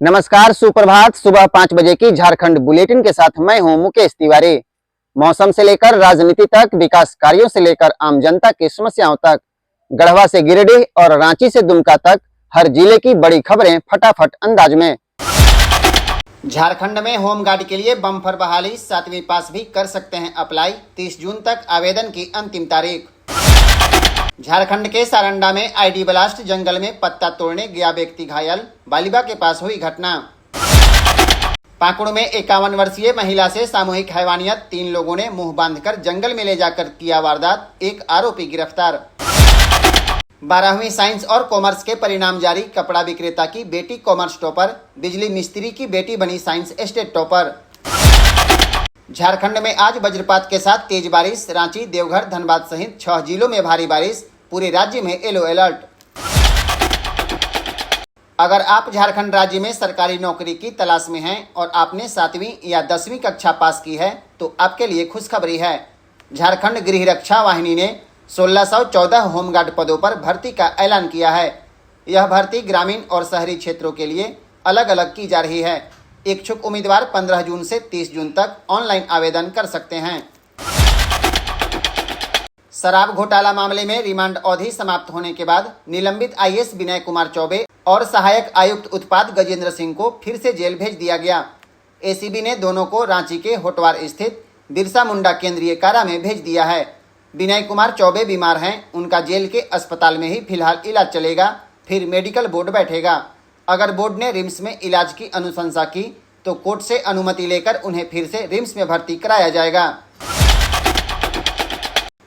नमस्कार, सुप्रभात। सुबह 5 बजे की झारखंड बुलेटिन के साथ मैं हूं मुकेश तिवारी। मौसम से लेकर राजनीति तक, विकास कार्यों से लेकर आम जनता की समस्याओं तक, गढ़वा से गिरिडीह और रांची से दुमका तक हर जिले की बड़ी खबरें फटाफट अंदाज में। झारखंड में होमगार्ड के लिए बम्पर बहाली, 7वीं पास भी कर सकते हैं अप्लाई। 30 जून तक आवेदन की अंतिम तारीख। झारखंड के सारंडा में आईडी ब्लास्ट, जंगल में पत्ता तोड़ने गया व्यक्ति घायल, बालिबा के पास हुई घटना। पाकुड़ में 51 वर्षीय महिला से सामूहिक हैवानियत, 3 लोगों ने मुंह बांधकर जंगल में ले जाकर किया वारदात, एक आरोपी गिरफ्तार। 12वीं साइंस और कॉमर्स के परिणाम जारी, कपड़ा विक्रेता की बेटी कॉमर्स टॉपर, बिजली मिस्त्री की बेटी बनी साइंस स्टेट टॉपर। झारखंड में आज वज्रपात के साथ तेज बारिश, रांची, देवघर, धनबाद सहित 6 जिलों में भारी बारिश, पूरे राज्य में येलो अलर्ट। अगर आप झारखंड राज्य में सरकारी नौकरी की तलाश में हैं और आपने 7वीं या 10वीं कक्षा पास की है तो आपके लिए खुशखबरी है। झारखंड गृह रक्षा वाहिनी ने 1614 होमगार्ड पदों पर भर्ती का ऐलान किया है। यह भर्ती ग्रामीण और शहरी क्षेत्रों के लिए अलग अलग की जा रही है। इच्छुक उम्मीदवार 15 जून से 30 जून तक ऑनलाइन आवेदन कर सकते हैं। शराब घोटाला मामले में रिमांड अवधि समाप्त होने के बाद निलंबित आईएएस विनय कुमार चौबे और सहायक आयुक्त उत्पाद गजेंद्र सिंह को फिर से जेल भेज दिया गया। एसीबी ने दोनों को रांची के होटवार स्थित बिरसा मुंडा केंद्रीय कारा में भेज दिया है। विनय कुमार चौबे बीमार हैं, उनका जेल के अस्पताल में ही फिलहाल इलाज चलेगा, फिर मेडिकल बोर्ड बैठेगा। अगर बोर्ड ने रिम्स में इलाज की अनुशंसा की तो कोर्ट से अनुमति लेकर उन्हें फिर से रिम्स में भर्ती कराया जाएगा।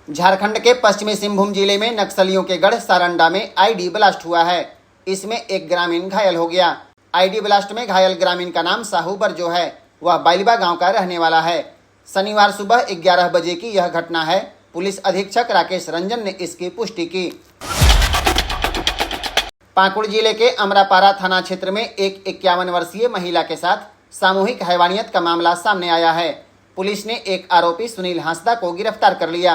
झारखंड के पश्चिमी सिंहभूम जिले में नक्सलियों के गढ़ सारंडा में आईडी ब्लास्ट हुआ है। इसमें एक ग्रामीण घायल हो गया। आईडी ब्लास्ट में घायल ग्रामीण का नाम साहू बरजो है। वह बालिबा गांव का रहने वाला है। शनिवार सुबह 11 बजे की यह घटना है। पुलिस अधीक्षक राकेश रंजन ने इसकी पुष्टि की। पाकुड़ जिले के अमरापारा थाना क्षेत्र में एक 51 वर्षीय महिला के साथ सामूहिक हैवानियत का मामला सामने आया है। पुलिस ने एक आरोपी सुनील हांसदा को गिरफ्तार कर लिया।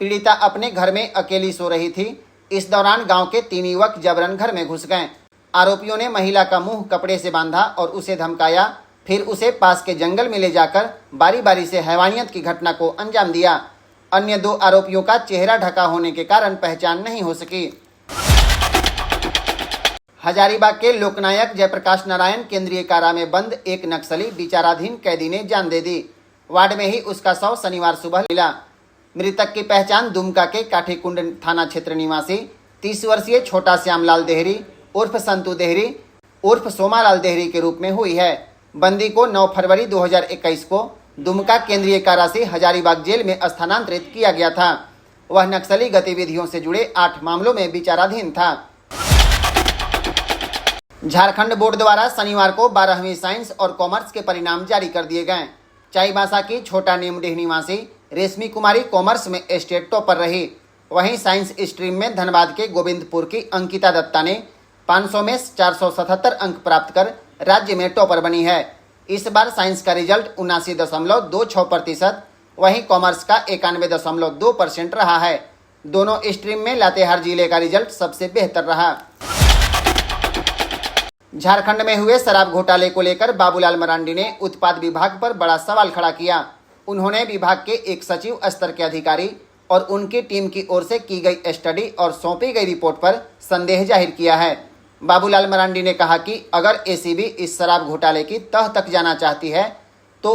पीड़िता अपने घर में अकेली सो रही थी। इस दौरान गांव के 3 युवक जबरन घर में घुस गए। आरोपियों ने महिला का मुंह कपड़े से बांधा और उसे धमकाया, फिर उसे पास के जंगल में ले जाकर बारी बारी से हैवानियत की घटना को अंजाम दिया। अन्य 2 आरोपियों का चेहरा ढका होने के कारण पहचान नहीं हो सकी। हजारीबाग के लोकनायक जयप्रकाश नारायण केंद्रीय कारा में बंद एक नक्सली विचाराधीन कैदी ने जान दे दी। वार्ड में ही उसका शव शनिवार सुबह मिला। मृतक की पहचान दुमका के काठीकुंड थाना क्षेत्र निवासी 30 वर्षीय छोटा श्यामलाल देहरी उर्फ संतू देहरी उर्फ सोमालाल देहरी के रूप में हुई है। बंदी को 9 फरवरी 2021 को दुमका केंद्रीय कारा से हजारीबाग जेल में स्थानांतरित किया गया था। वह नक्सली गतिविधियों से जुड़े 8 मामलों में विचाराधीन था। झारखंड बोर्ड द्वारा शनिवार को 12वीं साइंस और कॉमर्स के परिणाम जारी कर दिए गए। चाईबासा की छोटा नीमडीह निवासी रेशमी कुमारी कॉमर्स में स्टेट टॉपर रही। वहीं साइंस स्ट्रीम में धनबाद के गोविंदपुर की अंकिता दत्ता ने 500 में 477 अंक प्राप्त कर राज्य में टॉपर बनी है। इस बार साइंस का रिजल्ट 79.26%, वहीं कॉमर्स का 91.2% रहा है। दोनों स्ट्रीम में लातेहार जिले का रिजल्ट सबसे बेहतर रहा। झारखंड में हुए शराब घोटाले को लेकर बाबूलाल मरांडी ने उत्पाद विभाग पर बड़ा सवाल खड़ा किया। उन्होंने विभाग के एक सचिव स्तर के अधिकारी और उनकी टीम की ओर से की गई स्टडी और सौंपी गई रिपोर्ट पर संदेह जाहिर किया है। बाबूलाल मरांडी ने कहा कि अगर एसीबी इस शराब घोटाले की तह तक जाना चाहती है तो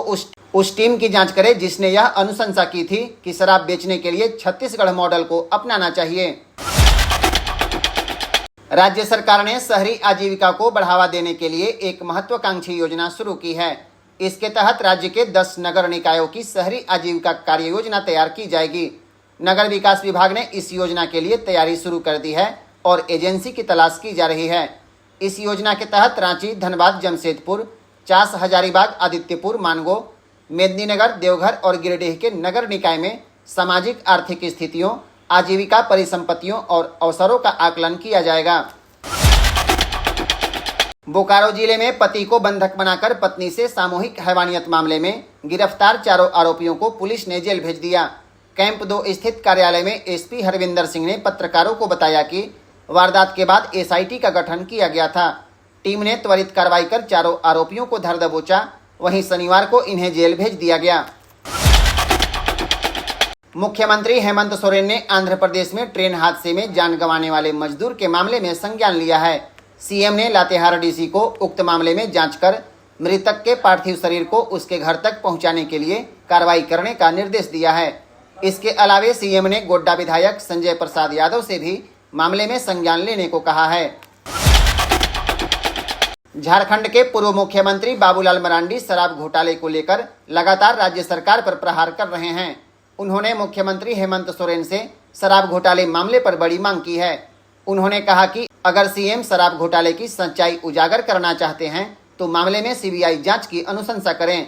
उस टीम की जांच करे जिसने यह अनुशंसा की थी कि शराब बेचने के लिए छत्तीसगढ़ मॉडल को अपनाना चाहिए। राज्य सरकार ने शहरी आजीविका को बढ़ावा देने के लिए एक महत्वाकांक्षी योजना शुरू की है। इसके तहत राज्य के 10 नगर निकायों की शहरी आजीविका कार्य योजना तैयार की जाएगी। नगर विकास विभाग ने इस योजना के लिए तैयारी शुरू कर दी है और एजेंसी की तलाश की जा रही है। इस योजना के तहत रांची, धनबाद, जमशेदपुर, चास, हजारीबाग, आदित्यपुर, मानगो, मेदिनीनगर, देवघर और गिरिडीह के नगर निकाय में सामाजिक आर्थिक स्थितियों, आजीविका परिसंपत्तियों और अवसरों का आकलन किया जाएगा। बोकारो जिले में पति को बंधक बनाकर पत्नी से सामूहिक हैवानियत मामले में गिरफ्तार 4 आरोपियों को पुलिस ने जेल भेज दिया। कैंप 2 स्थित कार्यालय में एसपी हरविंदर सिंह ने पत्रकारों को बताया कि वारदात के बाद एसआईटी का गठन किया गया था। टीम ने त्वरित कार्रवाई कर चारों आरोपियों को धर दबोचा। वहीं शनिवार को इन्हें जेल भेज दिया गया। मुख्यमंत्री हेमंत सोरेन ने आंध्र प्रदेश में ट्रेन हादसे में जान गंवाने वाले मजदूर के मामले में संज्ञान लिया है। सीएम ने लातेहार डीसी को उक्त मामले में जांच कर मृतक के पार्थिव शरीर को उसके घर तक पहुंचाने के लिए कार्रवाई करने का निर्देश दिया है। इसके अलावे सीएम ने गोड्डा विधायक संजय प्रसाद यादव से भी मामले में संज्ञान लेने को कहा है। झारखंड के पूर्व मुख्यमंत्री बाबूलाल मरांडी शराब घोटाले को लेकर लगातार राज्य सरकार पर प्रहार कर रहे हैं। उन्होंने मुख्यमंत्री हेमंत सोरेन से शराब घोटाले मामले पर बड़ी मांग की है। उन्होंने कहा कि अगर सीएम शराब घोटाले की सच्चाई उजागर करना चाहते हैं तो मामले में सीबीआई जांच की अनुशंसा करें।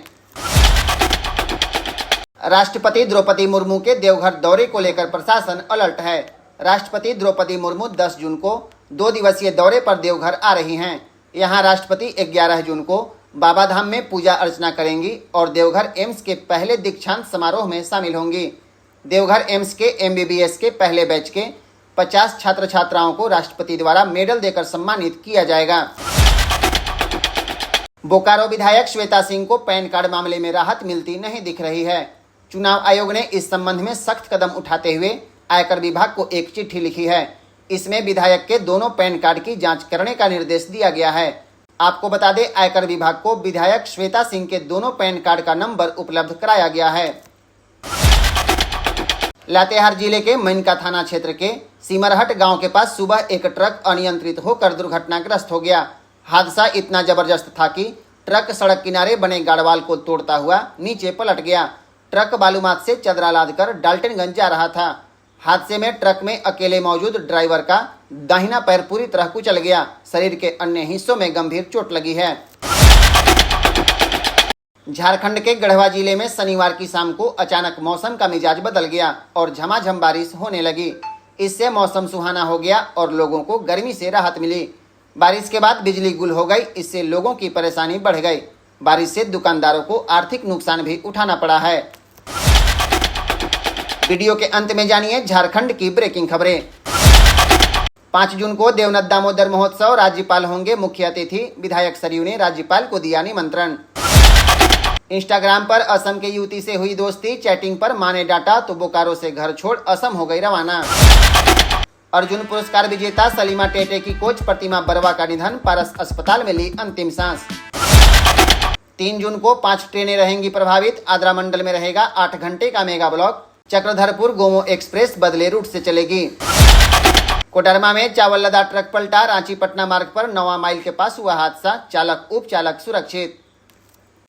राष्ट्रपति द्रौपदी मुर्मू के देवघर दौरे को लेकर प्रशासन अलर्ट है। राष्ट्रपति द्रौपदी मुर्मू 10 जून को 2 दिवसीय दौरे पर देवघर आ रही हैं। यहां राष्ट्रपति 11 जून को बाबा धाम में पूजा अर्चना करेंगी और देवघर एम्स के पहले दीक्षांत समारोह में शामिल होंगी। देवघर एम्स के एमबीबीएस के पहले बैच के 50 छात्र छात्राओं को राष्ट्रपति द्वारा मेडल देकर सम्मानित किया जाएगा। बोकारो विधायक श्वेता सिंह को पैन कार्ड मामले में राहत मिलती नहीं दिख रही है। चुनाव आयोग ने इस संबंध में सख्त कदम उठाते हुए आयकर विभाग को एक चिट्ठी लिखी है। इसमें विधायक के दोनों पैन कार्ड की जांच करने का निर्देश दिया गया है। आपको बता दें, आयकर विभाग को विधायक श्वेता सिंह के दोनों पैन कार्ड का नंबर उपलब्ध कराया गया है। लातेहार जिले के मनका थाना क्षेत्र के सिमरहट गांव के पास सुबह एक ट्रक अनियंत्रित होकर दुर्घटनाग्रस्त हो गया। हादसा इतना जबरदस्त था कि ट्रक सड़क किनारे बने गाड़वाल को तोड़ता हुआ नीचे पलट गया। ट्रक बालूमाथ से चदरा लादकर डाल्टनगंज जा रहा था। हादसे में ट्रक में अकेले मौजूद ड्राइवर का दाहिना पैर पूरी तरह कुचल गया। शरीर के अन्य हिस्सों में गंभीर चोट लगी है। झारखंड के गढ़वा जिले में शनिवार की शाम को अचानक मौसम का मिजाज बदल गया और झमाझम बारिश होने लगी। इससे मौसम सुहाना हो गया और लोगों को गर्मी से राहत मिली। बारिश के बाद बिजली गुल हो गई। इससे लोगों की परेशानी बढ़ गई। बारिश से दुकानदारों को आर्थिक नुकसान भी उठाना पड़ा है। वीडियो के अंत में जानिए झारखंड की ब्रेकिंग खबरें। 5 जून को देवनाथ दामोदर महोत्सव, राज्यपाल होंगे मुख्य अतिथि। विधायक सरयू ने राज्यपाल को दिया निमंत्रण। इंस्टाग्राम पर असम के युवती से हुई दोस्ती, चैटिंग पर मां ने डांटा तो बोकारो से घर छोड़ असम हो गई रवाना। अर्जुन पुरस्कार विजेता सलीमा टेटे की कोच प्रतिमा बरवा का निधन, पारस अस्पताल में ली अंतिम सांस। 3 जून को 5 ट्रेनें रहेंगी प्रभावित। आद्रा मंडल में रहेगा 8 घंटे का mega block. Chakradharpur Gomoh express बदले रूट से चलेगी। कोडरमा में चावल लदा ट्रक पलटा। रांची पटना मार्ग पर 9वां माइल के पास हुआ हादसा, चालक उपचालक सुरक्षित।